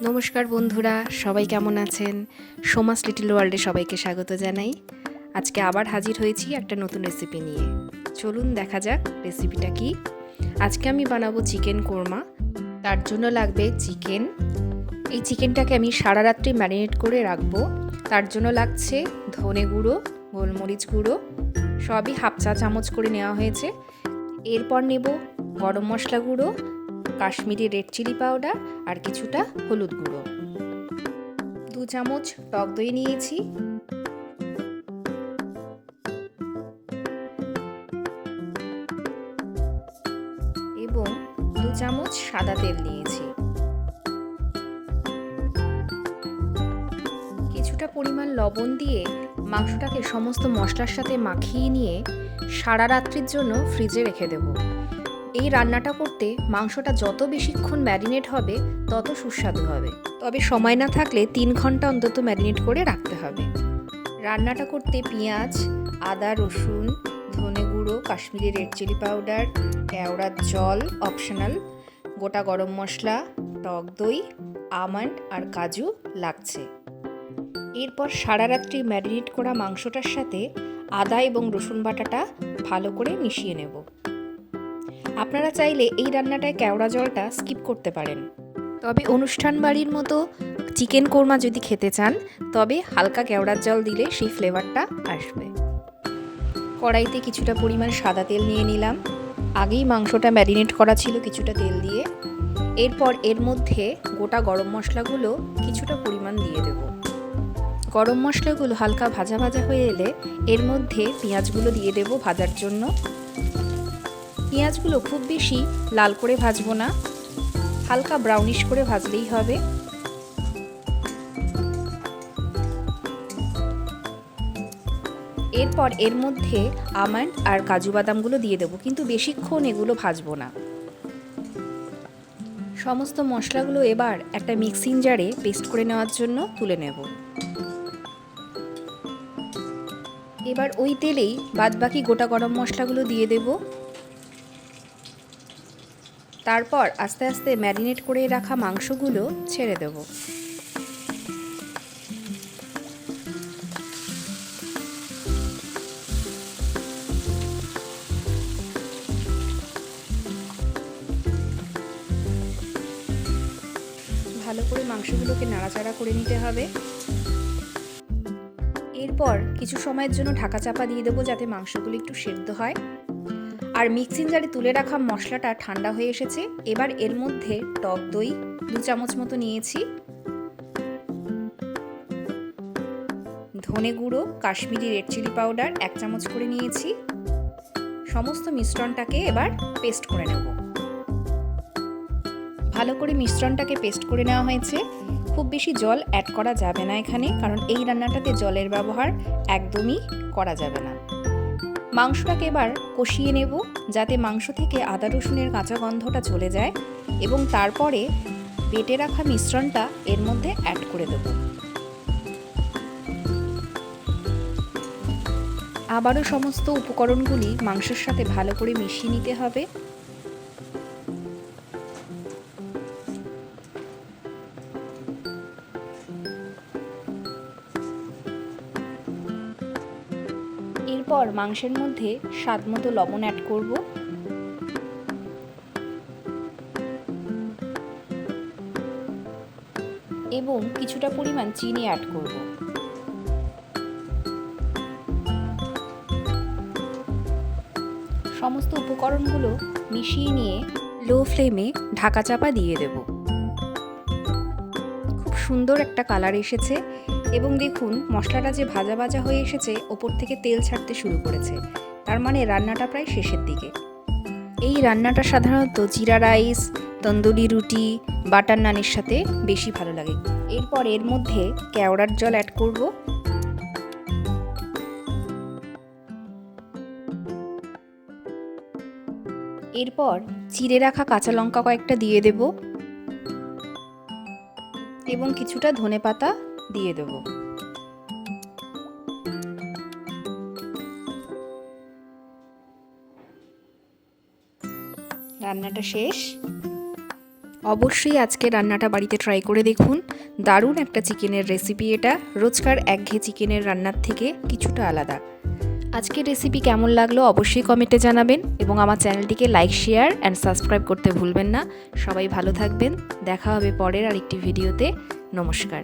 নমস্কার বন্ধুরা, সবাই কেমন আছেন? সোমাস লিটল ওয়ার্ল্ডে সবাইকে স্বাগত জানাই। আজকে আবার হাজির হয়েছি একটা নতুন রেসিপি নিয়ে। চলুন দেখা যাক রেসিপিটা কি। আজকে আমি বানাবো চিকেন কোরমা। তার জন্য লাগবে চিকেন। এই চিকেনটাকে আমি সারা রাত্রি ম্যারিনেট করে রাখবো। তার জন্য লাগছে ধনে গুঁড়ো, গোলমরিচ গুঁড়ো, সবই হাফ চা চামচ করে নেওয়া হয়েছে। এরপর নেব গরম মশলা গুঁড়ো, কাশ্মীরি রেড চিলি পাউডার আর কিছুটা হলুদ গুঁড়ো। 2 চামচ টক দই নিয়েছি, এবং 2 চামচ সাদা তেল নিয়েছি। কিছুটা পরিমাণ লবণ দিয়ে মাংসটাকে সমস্ত মশলার সাথে মাখিয়ে নিয়ে সারা রাত্রির জন্য ফ্রিজে রেখে দেব। এই রান্নাটা করতে মাংসটা যত বেশিক্ষণ ম্যারিনেট হবে তত সুস্বাদু হবে, তবে সময় না থাকলে 3 ঘন্টা অন্তত ম্যারিনেট করে রাখতে হবে। রান্নাটা করতে পেঁয়াজ, আদা, রসুন, ধনে গুঁড়ো, কাশ্মীরি রেড চিলি পাউডার, কেওড়ার জল অপশনাল, গোটা গরম মশলা, টক দই, আমন্ড আর কাজু লাগছে। এরপর সারা রাত্রি ম্যারিনেট করা মাংসটার সাথে আদা এবং রসুন বাটাটা ভালো করে মিশিয়ে নেব। আপনারা চাইলে এই রান্নাটায় কেওড়া জলটা স্কিপ করতে পারেন, তবে অনুষ্ঠান বাড়ির মতো চিকেন কোরমা যদি খেতে চান তবে হালকা কেওড়ার জল দিলে সেই ফ্লেভারটা আসবে। কড়াইতে কিছুটা পরিমাণ সাদা তেল নিয়ে নিলাম। আগেই মাংসটা ম্যারিনেট করা ছিল কিছুটা তেল দিয়ে। এরপর এর মধ্যে গোটা গরম মশলাগুলো কিছুটা পরিমাণ দিয়ে দেব। গরম মশলাগুলো হালকা ভাজা ভাজা হয়ে এলে এর মধ্যে পেঁয়াজগুলো দিয়ে দেব ভাজার জন্য। পেঁয়াজগুলো খুব বেশি লাল করে ভাজবো না, হালকা ব্রাউনিশ করে ভাজলেই হবে। এরপর এর মধ্যে আমন্ড আর কাজু বাদামগুলো দিয়ে দেবো, কিন্তু বেশিক্ষণ এগুলো ভাজবো না। সমস্ত মশলাগুলো এবার একটা মিক্সিং জারে পেস্ট করে নেওয়ার জন্য তুলে নেব। এবার ওই তেলেই বাদবাকি গোটা গরম মশলাগুলো দিয়ে দেব। তারপর আস্তে আস্তে ম্যারিনেট করে রাখা মাংসগুলো ছেড়ে দেব। ভালো করে মাংসগুলোকে নাড়াচাড়া করে নিতে হবে। এরপর কিছু সময়ের জন্য ঢাকা চাপা দিয়ে দেবো যাতে মাংসগুলো একটু সেদ্ধ হয়। আর মিক্সিং জারে তুলে রাখা মশলাটা ঠান্ডা হয়ে এসেছে। এবার এর মধ্যে টক দই 2 চামচ মতো নিয়েছি, ধনে গুঁড়ো, কাশ্মীরি রেড চিলি পাউডার 1 চামচ করে নিয়েছি। সমস্ত মিশ্রণটাকে এবার পেস্ট করে নেব। ভালো করে মিশ্রণটাকে পেস্ট করে নেওয়া হয়েছে। খুব বেশি জল অ্যাড করা যাবে না এখানে, কারণ এই রান্নাটাতে জলের ব্যবহার একদমই করা যাবে না। মাংসটাকে এবার কষিয়ে নেব যাতে মাংস থেকে আদা রসুনের কাঁচা গন্ধটা চলে যায়, এবং তারপরে বেটে রাখা মিশ্রণটা এর মধ্যে অ্যাড করে দেব। আবারও সমস্ত উপকরণগুলি মাংসের সাথে ভালো করে মিশিয়ে নিতে হবে। এরপর মাংসের মধ্যে স্বাদ মতো লবণ অ্যাড করব। এবং কিছুটা পরিমাণ চিনি অ্যাড করব। সমস্ত উপকরণগুলো মিশিয়ে নিয়ে লো ফ্লেমে ঢাকা চাপা দিয়ে দেব। খুব সুন্দর একটা কালার এসেছে, এবং দেখুন মশলাটা যে ভাজা ভাজা হয়ে এসেছে, ওপর থেকে তেল ছাড়তে শুরু করেছে, তার মানে রান্নাটা প্রায় শেষের দিকে। এই রান্নাটা সাধারণত জিরা রাইস, তন্দুরি রুটি, বাটার নানের সাথে বেশি ভালো লাগে। এরপর এর মধ্যে কেওড়ার জল অ্যাড করব। এরপর চিড়ে রাখা কাঁচা লঙ্কা কয়েকটা দিয়ে দেব, এবং কিছুটা ধনেপাতা দিয়ে দেব। রান্নাটা শেষ। অবশ্যই আজকে রান্নাটা বাড়িতে ট্রাই করে দেখুন। দারুণ একটা চিকেনের রেসিপি এটা, রোজকার একঘেয়ে চিকেনের রান্নার থেকে কিছুটা আলাদা। আজকের রেসিপি কেমন লাগলো অবশ্যই কমেন্টে জানাবেন এবং আমার চ্যানেলটিকে লাইক, শেয়ার অ্যান্ড সাবস্ক্রাইব করতে ভুলবেন না। সবাই ভালো থাকবেন, দেখা হবে পরের আরেকটি ভিডিওতে। নমস্কার।